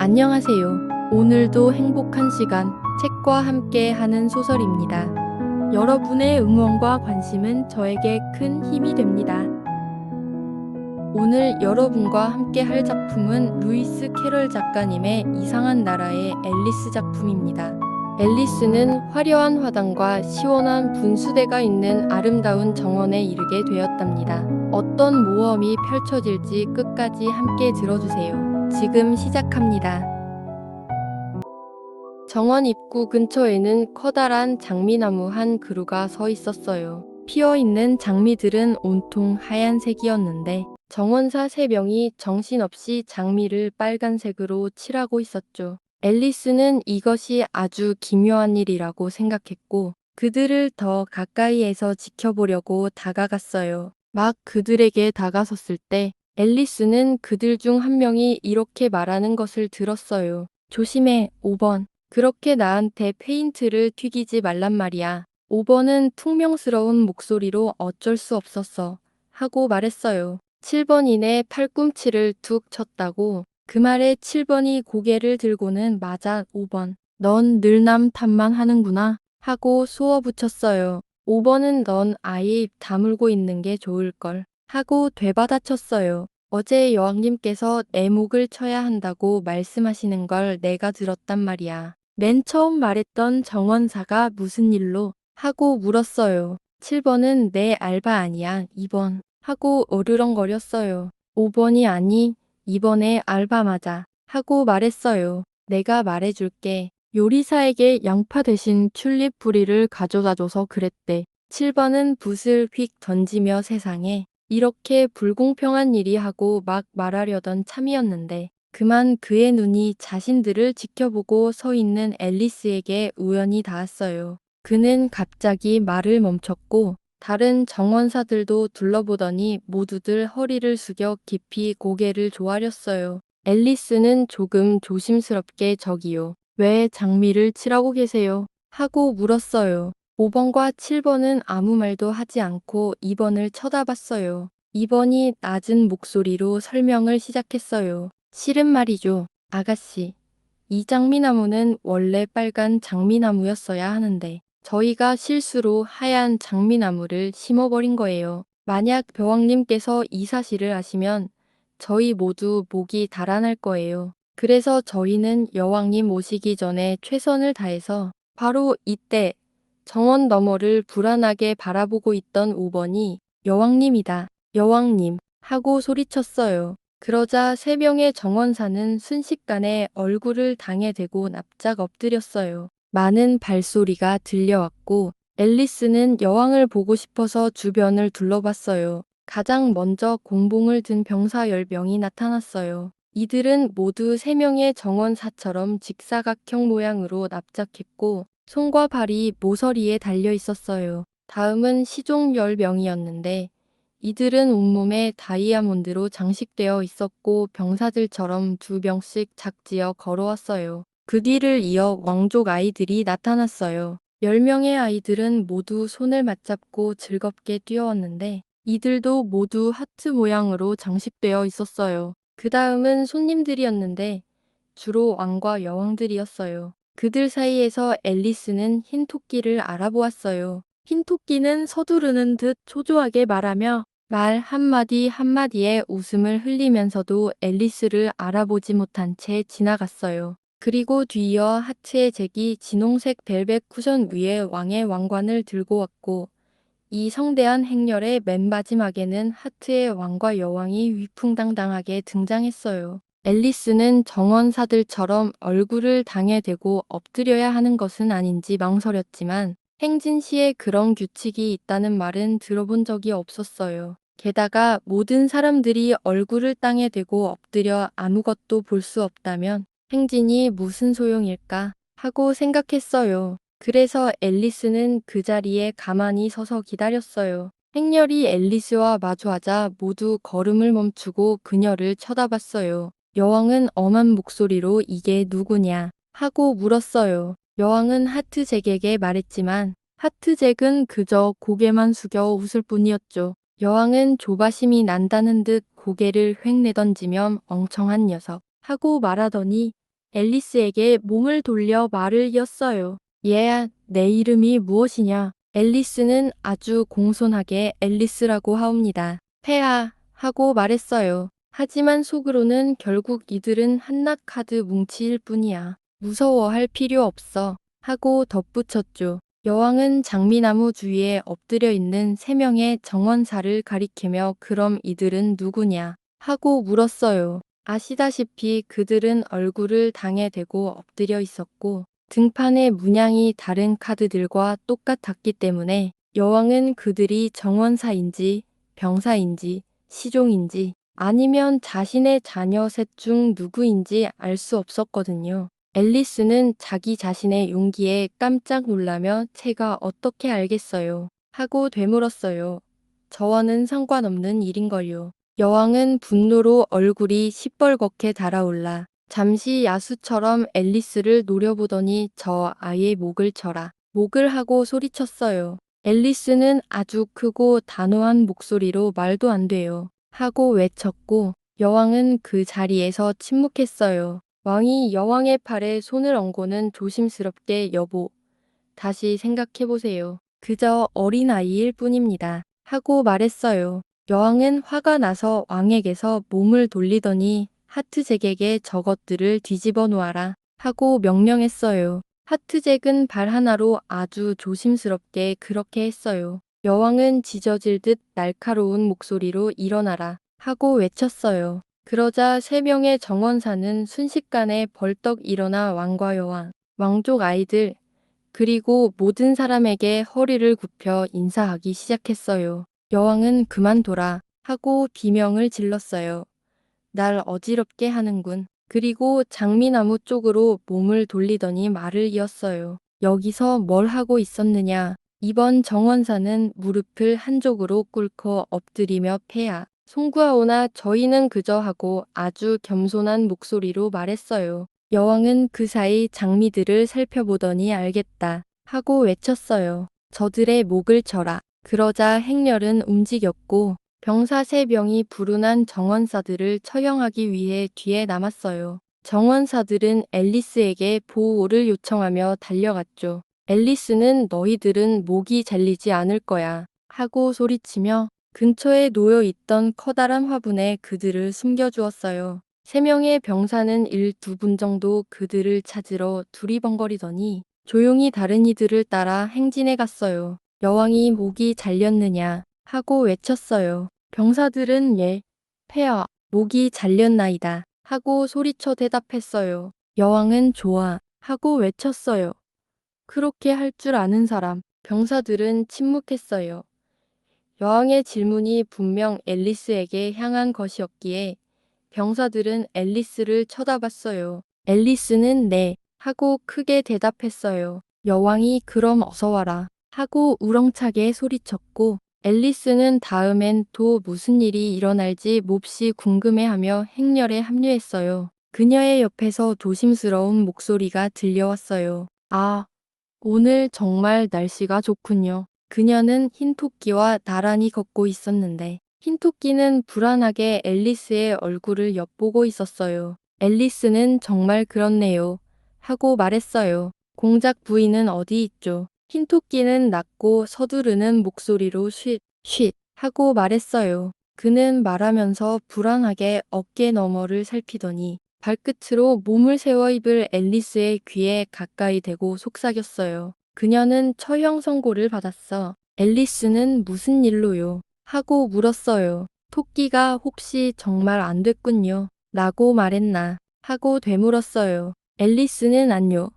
안녕하세요. 오늘도 행복한 시간, 책과 함께 하는 소설입니다. 여러분의 응원과 관심은 저에게 큰 힘이 됩니다. 오늘 여러분과 함께 할 작품은 루이스 캐럴 작가님의 이상한 나라의 앨리스 작품입니다. 앨리스는 화려한 화단과 시원한 분수대가 있는 아름다운 정원에 이르게 되었답니다. 어떤 모험이 펼쳐질지 끝까지 함께 들어주세요. 지금 시작합니다. 정원 입구 근처에는 커다란 장미나무 한 그루가 서 있었어요. 피어있는 장미들은 온통 하얀색이었는데 정원사 3명이 정신없이 장미를 빨간색으로 칠하고 있었죠. 앨리스는 이것이 아주 기묘한 일이라고 생각했고 그들을 더 가까이에서 지켜보려고 다가갔어요. 막 그들에게 다가섰을 때 앨리스는 그들 중 한 명이 이렇게 말하는 것을 들었어요. 조심해, 5번. 그렇게 나한테 페인트를 튀기지 말란 말이야. 5번은 퉁명스러운 목소리로 어쩔 수 없었어. 하고 말했어요. 7번이네 팔꿈치를 툭 쳤다고. 그 말에 7번이 고개를 들고는 맞아 5번. 넌 늘남 탓만 하는구나. 하고 쏘아붙였어요. 5번은 넌 아예 입 다물고 있는 게 좋을걸. 하고 되받아쳤어요. 어제 여왕님께서 내 목을 쳐야 한다고 말씀하시는 걸 내가 들었단 말이야. 맨 처음 말했던 정원사가 무슨 일로? 하고 물었어요. 7번은 내 알바 아니야, 2번. 하고 으르렁거렸어요. 5번이 아니, 2번의 알바 맞아. 하고 말했어요. 내가 말해줄게. 요리사에게 양파 대신 튤립 뿌리를 가져다줘서 그랬대. 7번은 붓을 휙 던지며 세상에 이렇게 불공평한 일이 하고 막 말하려던 참이었는데 그만 그의 눈이 자신들을 지켜보고 서 있는 앨리스에게 우연히 닿았어요. 그는 갑자기 말을 멈췄고 다른 정원사들도 둘러보더니 모두들 허리를 숙여 깊이 고개를 조아렸어요. 앨리스는 조금 조심스럽게 저기요. 왜 장미를 칠하고 계세요? 하고 물었어요. 5번과 7번은 아무 말도 하지 않고 2번을 쳐다봤어요. 2번이 낮은 목소리로 설명을 시작했어요. 실은 말이죠, 아가씨. 이 장미나무는 원래 빨간 장미나무였어야 하는데 저희가 실수로 하얀 장미나무를 심어버린 거예요. 만약 여왕님께서 이 사실을 아시면 저희 모두 목이 달아날 거예요. 그래서 저희는 여왕님 오시기 전에 최선을 다해서 바로 이때 정원 너머를 불안하게 바라보고 있던 5번이 여왕님이다. 여왕님 하고 소리쳤어요. 그러자 3명의 정원사는 순식간에 얼굴을 당에 대고 납작 엎드렸어요. 많은 발소리가 들려왔고 앨리스는 여왕을 보고 싶어서 주변을 둘러봤어요. 가장 먼저 공봉을 든 병사 10명이 나타났어요. 이들은 모두 3명의 정원사처럼 직사각형 모양으로 납작했고 손과 발이 모서리에 달려 있었어요. 다음은 시종 10명이었는데 이들은 온몸에 다이아몬드로 장식되어 있었고 병사들처럼 2명씩 작지어 걸어왔어요. 그 뒤를 이어 왕족 아이들이 나타났어요. 10명의 아이들은 모두 손을 맞잡고 즐겁게 뛰어왔는데 이들도 모두 하트 모양으로 장식되어 있었어요. 그 다음은 손님들이었는데 주로 왕과 여왕들이었어요. 그들 사이에서 앨리스는 흰 토끼를 알아보았어요. 흰 토끼는 서두르는 듯 초조하게 말하며 말 한마디 한마디에 웃음을 흘리면서도 앨리스를 알아보지 못한 채 지나갔어요. 그리고 뒤이어 하트의 잭이 진홍색 벨벳 쿠션 위에 왕의 왕관을 들고 왔고 이 성대한 행렬의 맨 마지막에는 하트의 왕과 여왕이 위풍당당하게 등장했어요. 앨리스는 정원사들처럼 얼굴을 당에 대고 엎드려야 하는 것은 아닌지 망설였지만 행진 시에 그런 규칙이 있다는 말은 들어본 적이 없었어요. 게다가 모든 사람들이 얼굴을 땅에 대고 엎드려 아무것도 볼 수 없다면 행진이 무슨 소용일까 하고 생각했어요. 그래서 앨리스는 그 자리에 가만히 서서 기다렸어요. 행렬이 앨리스와 마주하자 모두 걸음을 멈추고 그녀를 쳐다봤어요. 여왕은 엄한 목소리로 이게 누구냐 하고 물었어요. 여왕은 하트잭에게 말했지만 하트잭은 그저 고개만 숙여 웃을 뿐이었죠. 여왕은 조바심이 난다는 듯 고개를 획 내던지며 멍청한 녀석 하고 말하더니 앨리스에게 몸을 돌려 말을 이었어요. 얘야, 내 이름이 무엇이냐? 앨리스는 아주 공손하게 앨리스라고 하옵니다. 폐하 하고 말했어요. 하지만 속으로는 결국 이들은 한낱 카드 뭉치일 뿐이야. 무서워할 필요 없어. 하고 덧붙였죠. 여왕은 장미나무 주위에 엎드려 있는 3명의 정원사를 가리키며 그럼 이들은 누구냐? 하고 물었어요. 아시다시피 그들은 얼굴을 당에 대고 엎드려 있었고 등판의 문양이 다른 카드들과 똑같았기 때문에 여왕은 그들이 정원사인지 병사인지 시종인지 아니면 자신의 자녀 셋 중 누구인지 알 수 없었거든요. 앨리스는 자기 자신의 용기에 깜짝 놀라며 제가 어떻게 알겠어요? 하고 되물었어요. 저와는 상관없는 일인걸요. 여왕은 분노로 얼굴이 시뻘겋게 달아올라 잠시 야수처럼 앨리스를 노려보더니 저 아이의 목을 쳐라. 목을 하고 소리쳤어요. 앨리스는 아주 크고 단호한 목소리로 말도 안 돼요. 하고 외쳤고 여왕은 그 자리에서 침묵했어요. 왕이 여왕의 팔에 손을 얹고는 조심스럽게 여보, 다시 생각해보세요. 그저 어린아이일 뿐입니다. 하고 말했어요. 여왕은 화가 나서 왕에게서 몸을 돌리더니 하트잭에게 저것들을 뒤집어 놓아라 하고 명령했어요. 하트잭은 발 하나로 아주 조심스럽게 그렇게 했어요. 여왕은 짖어질 듯 날카로운 목소리로 일어나라 하고 외쳤어요. 그러자 3명의 정원사는 순식간에 벌떡 일어나 왕과 여왕, 왕족 아이들, 그리고 모든 사람에게 허리를 굽혀 인사하기 시작했어요. 여왕은 그만둬라 하고 비명을 질렀어요. 날 어지럽게 하는군. 그리고 장미나무 쪽으로 몸을 돌리더니 말을 이었어요. 여기서 뭘 하고 있었느냐. 이번 정원사는 무릎을 한쪽으로 꿇고 엎드리며 폐하. 송구하오나 저희는 그저 하고 아주 겸손한 목소리로 말했어요. 여왕은 그 사이 장미들을 살펴보더니 알겠다 하고 외쳤어요. 저들의 목을 쳐라. 그러자 행렬은 움직였고 병사 3명이 불운한 정원사들을 처형하기 위해 뒤에 남았어요. 정원사들은 앨리스에게 보호를 요청하며 달려갔죠. 앨리스는 너희들은 목이 잘리지 않을 거야 하고 소리치며 근처에 놓여 있던 커다란 화분에 그들을 숨겨주었어요. 3명의 병사는 1~2분 정도 그들을 찾으러 두리번거리더니 조용히 다른 이들을 따라 행진해 갔어요. 여왕이 목이 잘렸느냐 하고 외쳤어요. 병사들은 예, 폐하, 목이 잘렸나이다 하고 소리쳐 대답했어요. 여왕은 좋아 하고 외쳤어요. 그렇게 할 줄 아는 사람. 병사들은 침묵했어요. 여왕의 질문이 분명 앨리스에게 향한 것이었기에 병사들은 앨리스를 쳐다봤어요. 앨리스는 네 하고 크게 대답했어요. 여왕이 그럼 어서 와라 하고 우렁차게 소리쳤고 앨리스는 다음엔 또 무슨 일이 일어날지 몹시 궁금해하며 행렬에 합류했어요. 그녀의 옆에서 조심스러운 목소리가 들려왔어요. 아, 오늘 정말 날씨가 좋군요. 그녀는 흰 토끼와 나란히 걷고 있었는데 흰 토끼는 불안하게 앨리스의 얼굴을 엿보고 있었어요. 앨리스는 정말 그렇네요. 하고 말했어요. 공작 부인은 어디 있죠? 흰 토끼는 낮고 서두르는 목소리로 쉿, 쉿 하고 말했어요. 그는 말하면서 불안하게 어깨 너머를 살피더니 발끝으로 몸을 세워 입을 앨리스의 귀에 가까이 대고 속삭였어요. 그녀는 처형 선고를 받았어. 앨리스는 무슨 일로요? 하고 물었어요. 토끼가 혹시 정말 안 됐군요. 라고 말했나? 하고 되물었어요. 앨리스는 아니요.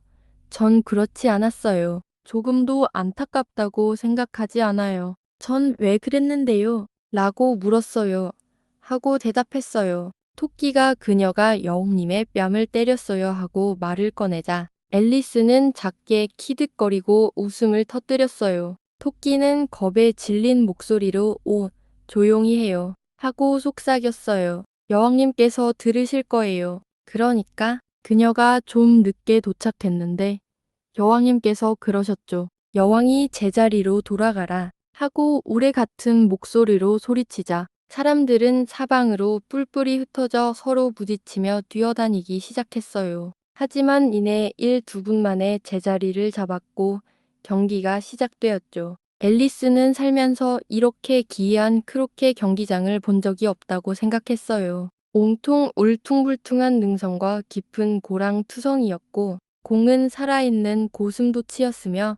전 그렇지 않았어요. 조금도 안타깝다고 생각하지 않아요. 전 왜 그랬는데요? 라고 물었어요. 하고 대답했어요. 토끼가 그녀가 여왕님의 뺨을 때렸어요 하고 말을 꺼내자 앨리스는 작게 키득거리고 웃음을 터뜨렸어요. 토끼는 겁에 질린 목소리로 오, 조용히 해요. 하고 속삭였어요. 여왕님께서 들으실 거예요. 그러니까 그녀가 좀 늦게 도착했는데 여왕님께서 그러셨죠. 여왕이 제자리로 돌아가라 하고 우레 같은 목소리로 소리치자 사람들은 사방으로 뿔뿔이 흩어져 서로 부딪히며 뛰어다니기 시작했어요. 하지만 이내 1~2분 만에 제자리를 잡았고 경기가 시작되었죠. 앨리스는 살면서 이렇게 기이한 크로켓 경기장을 본 적이 없다고 생각했어요. 온통 울퉁불퉁한 능선과 깊은 고랑투성이었고 공은 살아있는 고슴도치였으며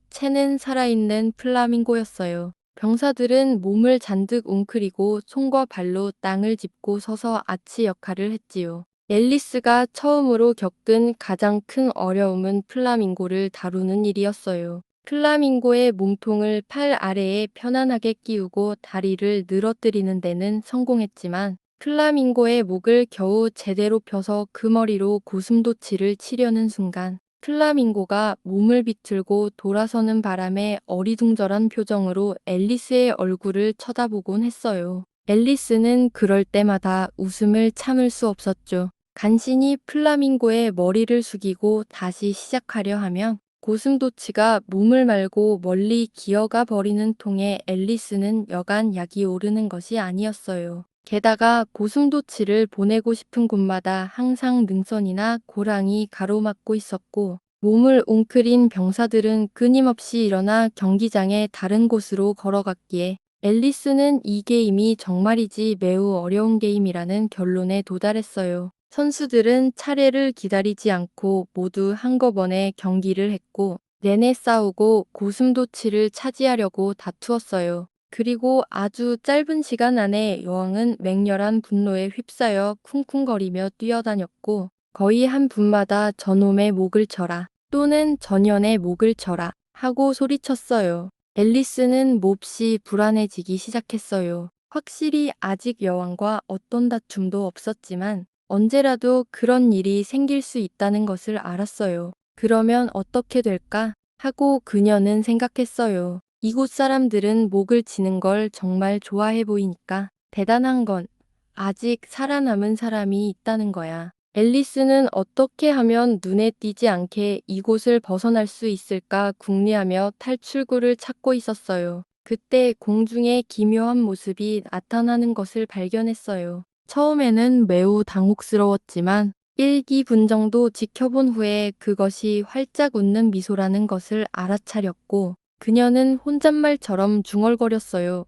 채는 살아있는 플라밍고였어요. 병사들은 몸을 잔뜩 웅크리고 손과 발로 땅을 짚고 서서 아치 역할을 했지요. 앨리스가 처음으로 겪은 가장 큰 어려움은 플라밍고를 다루는 일이었어요. 플라밍고의 몸통을 팔 아래에 편안하게 끼우고 다리를 늘어뜨리는 데는 성공했지만 플라밍고의 목을 겨우 제대로 펴서 그 머리로 고슴도치를 치려는 순간 플라밍고가 몸을 비틀고 돌아서는 바람에 어리둥절한 표정으로 앨리스의 얼굴을 쳐다보곤 했어요. 앨리스는 그럴 때마다 웃음을 참을 수 없었죠. 간신히 플라밍고의 머리를 숙이고 다시 시작하려 하면 고슴도치가 몸을 말고 멀리 기어가 버리는 통에 앨리스는 여간 약이 오르는 것이 아니었어요. 게다가 고슴도치를 보내고 싶은 곳마다 항상 능선이나 고랑이 가로막고 있었고 몸을 웅크린 병사들은 끊임없이 일어나 경기장의 다른 곳으로 걸어갔기에 앨리스는 이 게임이 정말이지 매우 어려운 게임이라는 결론에 도달했어요. 선수들은 차례를 기다리지 않고 모두 한꺼번에 경기를 했고 내내 싸우고 고슴도치를 차지하려고 다투었어요. 그리고 아주 짧은 시간 안에 여왕은 맹렬한 분노에 휩싸여 쿵쿵거리며 뛰어다녔고 거의 한 분마다 저놈의 목을 쳐라 또는 전연의 목을 쳐라 하고 소리쳤어요. 앨리스는 몹시 불안해지기 시작했어요. 확실히 아직 여왕과 어떤 다툼도 없었지만 언제라도 그런 일이 생길 수 있다는 것을 알았어요. 그러면 어떻게 될까? 하고 그녀는 생각했어요. 이곳 사람들은 목을 치는 걸 정말 좋아해 보이니까 대단한 건 아직 살아남은 사람이 있다는 거야. 앨리스는 어떻게 하면 눈에 띄지 않게 이곳을 벗어날 수 있을까 궁리하며 탈출구를 찾고 있었어요. 그때 공중에 기묘한 모습이 나타나는 것을 발견했어요. 처음에는 매우 당혹스러웠지만 1~2분 정도 지켜본 후에 그것이 활짝 웃는 미소라는 것을 알아차렸고 그녀는 혼잣말처럼 중얼거렸어요.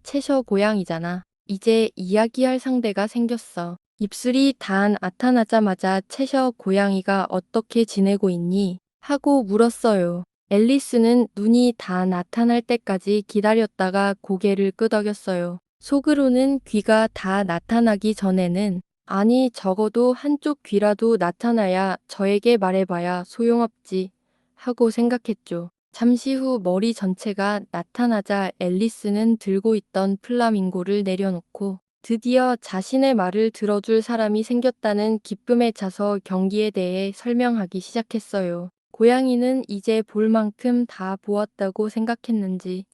채셔 고양이잖아. 이제 이야기할 상대가 생겼어. 입술이 다 나타나자마자 채셔 고양이가 어떻게 지내고 있니? 하고 물었어요. 앨리스는 눈이 다 나타날 때까지 기다렸다가 고개를 끄덕였어요. 속으로는 귀가 다 나타나기 전에는 아니 적어도 한쪽 귀라도 나타나야 저에게 말해봐야 소용없지 하고 생각했죠. 잠시 후 머리 전체가 나타나자 앨리스는 들고 있던 플라밍고를 내려놓고 드디어 자신의 말을 들어줄 사람이 생겼다는 기쁨에 차서 경기에 대해 설명하기 시작했어요. 고양이는 이제 볼 만큼 다 보았다고 생각했는지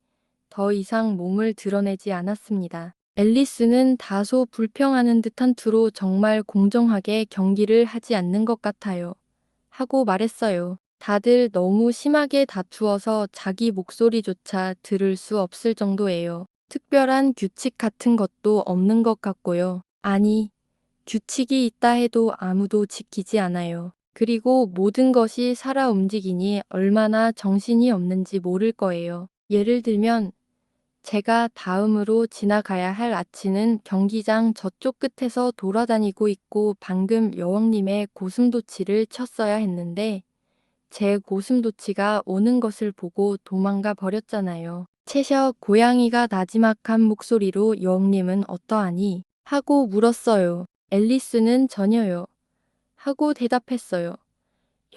더 이상 몸을 드러내지 않았습니다. 앨리스는 다소 불평하는 듯한 투로 정말 공정하게 경기를 하지 않는 것 같아요. 하고 말했어요. 다들 너무 심하게 다투어서 자기 목소리조차 들을 수 없을 정도예요. 특별한 규칙 같은 것도 없는 것 같고요. 아니, 규칙이 있다 해도 아무도 지키지 않아요. 그리고 모든 것이 살아 움직이니 얼마나 정신이 없는지 모를 거예요. 예를 들면 제가 다음으로 지나가야 할 아치는 경기장 저쪽 끝에서 돌아다니고 있고 방금 여왕님의 고슴도치를 쳤어야 했는데 제 고슴도치가 오는 것을 보고 도망가 버렸잖아요. 채셔 고양이가 나지막한 목소리로 여왕님은 어떠하니? 하고 물었어요. 앨리스는 전혀요. 하고 대답했어요.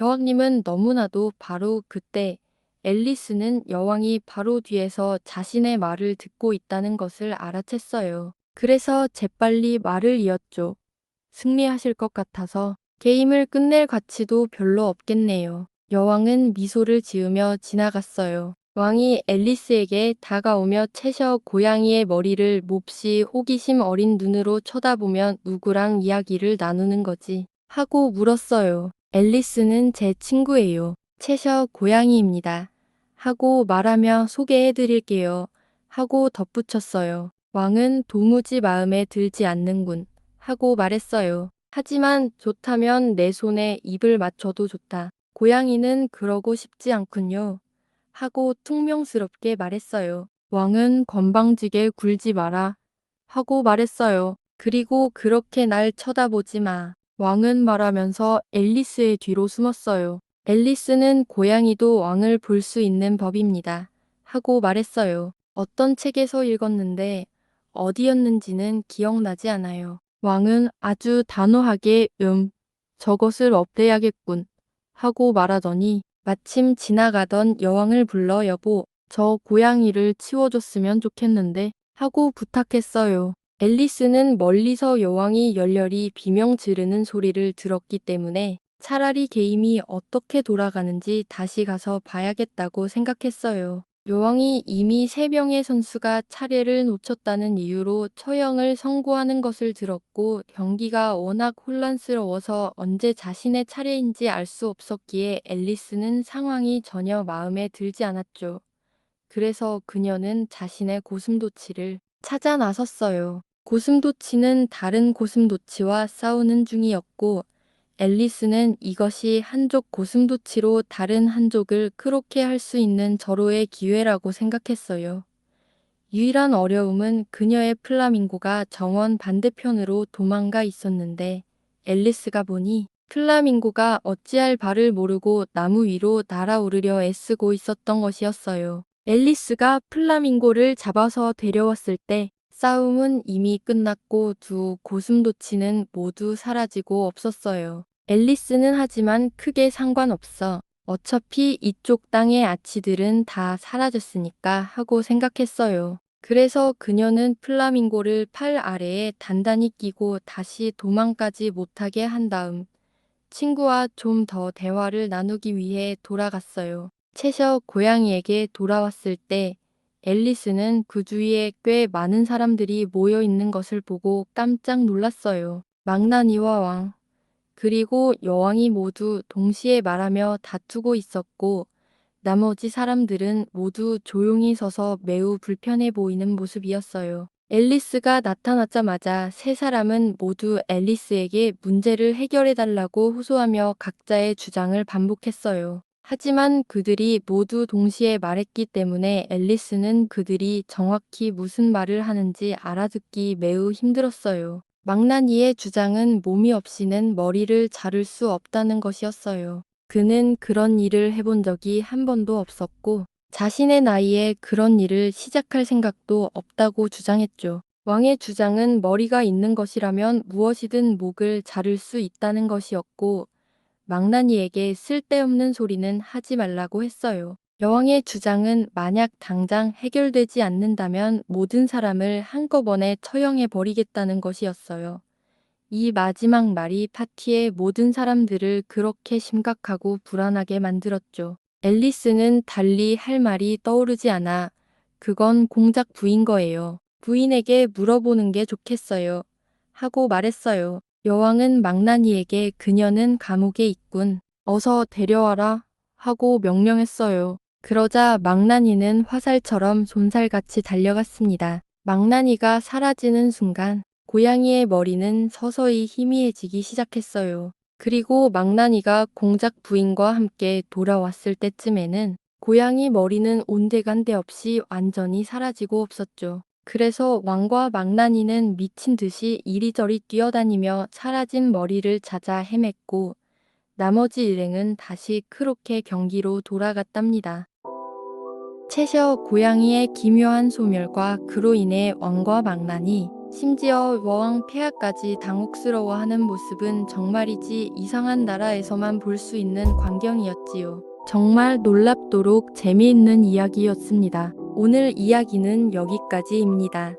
여왕님은 너무나도 바로 그때 앨리스는 여왕이 바로 뒤에서 자신의 말을 듣고 있다는 것을 알아챘어요. 그래서 재빨리 말을 이었죠. 승리하실 것 같아서 게임을 끝낼 가치도 별로 없겠네요. 여왕은 미소를 지으며 지나갔어요. 왕이 앨리스에게 다가오며 채셔 고양이의 머리를 몹시 호기심 어린 눈으로 쳐다보며 누구랑 이야기를 나누는 거지? 하고 물었어요. 앨리스는 제 친구예요. 채셔 고양이입니다. 하고 말하며 소개해드릴게요. 하고 덧붙였어요. 왕은 도무지 마음에 들지 않는군. 하고 말했어요. 하지만 좋다면 내 손에 입을 맞춰도 좋다. 고양이는 그러고 싶지 않군요. 하고 퉁명스럽게 말했어요. 왕은 건방지게 굴지 마라. 하고 말했어요. 그리고 그렇게 날 쳐다보지 마. 왕은 말하면서 앨리스의 뒤로 숨었어요. 앨리스는 고양이도 왕을 볼 수 있는 법입니다. 하고 말했어요. 어떤 책에서 읽었는데 어디였는지는 기억나지 않아요. 왕은 아주 단호하게 저것을 없애야겠군. 하고 말하더니 마침 지나가던 여왕을 불러 여보, 저 고양이를 치워줬으면 좋겠는데 하고 부탁했어요. 앨리스는 멀리서 여왕이 열렬히 비명 지르는 소리를 들었기 때문에 차라리 게임이 어떻게 돌아가는지 다시 가서 봐야겠다고 생각했어요. 여왕이 이미 3명의 선수가 차례를 놓쳤다는 이유로 처형을 선고하는 것을 들었고 경기가 워낙 혼란스러워서 언제 자신의 차례인지 알 수 없었기에 앨리스는 상황이 전혀 마음에 들지 않았죠. 그래서 그녀는 자신의 고슴도치를 찾아 나섰어요. 고슴도치는 다른 고슴도치와 싸우는 중이었고 앨리스는 이것이 한족 고슴도치로 다른 한족을 크롭게 할 수 있는 절호의 기회라고 생각했어요. 유일한 어려움은 그녀의 플라밍고가 정원 반대편으로 도망가 있었는데 앨리스가 보니 플라밍고가 어찌할 바를 모르고 나무 위로 날아오르려 애쓰고 있었던 것이었어요. 앨리스가 플라밍고를 잡아서 데려왔을 때 싸움은 이미 끝났고 두 고슴도치는 모두 사라지고 없었어요. 앨리스는 하지만 크게 상관없어. 어차피 이쪽 땅의 아치들은 다 사라졌으니까 하고 생각했어요. 그래서 그녀는 플라밍고를 팔 아래에 단단히 끼고 다시 도망가지 못하게 한 다음 친구와 좀 더 대화를 나누기 위해 돌아갔어요. 채셔 고양이에게 돌아왔을 때 앨리스는 그 주위에 꽤 많은 사람들이 모여 있는 것을 보고 깜짝 놀랐어요. 망나니와 왕, 그리고 여왕이 모두 동시에 말하며 다투고 있었고 나머지 사람들은 모두 조용히 서서 매우 불편해 보이는 모습이었어요. 앨리스가 나타나자마자 3사람은 모두 앨리스에게 문제를 해결해달라고 호소하며 각자의 주장을 반복했어요. 하지만 그들이 모두 동시에 말했기 때문에 앨리스는 그들이 정확히 무슨 말을 하는지 알아듣기 매우 힘들었어요. 망나니의 주장은 몸이 없이는 머리를 자를 수 없다는 것이었어요. 그는 그런 일을 해본 적이 한 번도 없었고 자신의 나이에 그런 일을 시작할 생각도 없다고 주장했죠. 왕의 주장은 머리가 있는 것이라면 무엇이든 목을 자를 수 있다는 것이었고 망나니에게 쓸데없는 소리는 하지 말라고 했어요. 여왕의 주장은 만약 당장 해결되지 않는다면 모든 사람을 한꺼번에 처형해 버리겠다는 것이었어요. 이 마지막 말이 파티의 모든 사람들을 그렇게 심각하고 불안하게 만들었죠. 앨리스는 달리 할 말이 떠오르지 않아 그건 공작 부인 거예요. 부인에게 물어보는 게 좋겠어요. 하고 말했어요. 여왕은 망나니에게 그녀는 감옥에 있군. 어서 데려와라. 하고 명령했어요. 그러자 망나니는 화살처럼 손살같이 달려갔습니다. 망나니가 사라지는 순간 고양이의 머리는 서서히 희미해지기 시작했어요. 그리고 망나니가 공작 부인과 함께 돌아왔을 때쯤에는 고양이 머리는 온데간데 없이 완전히 사라지고 없었죠. 그래서 왕과 망나니는 미친 듯이 이리저리 뛰어다니며 사라진 머리를 찾아 헤맸고 나머지 일행은 다시 크로케 경기로 돌아갔답니다. 채셔 고양이의 기묘한 소멸과 그로 인해 왕과 망나니 심지어 여왕 폐하까지 당혹스러워하는 모습은 정말이지 이상한 나라에서만 볼 수 있는 광경이었지요. 정말 놀랍도록 재미있는 이야기였습니다. 오늘 이야기는 여기까지입니다.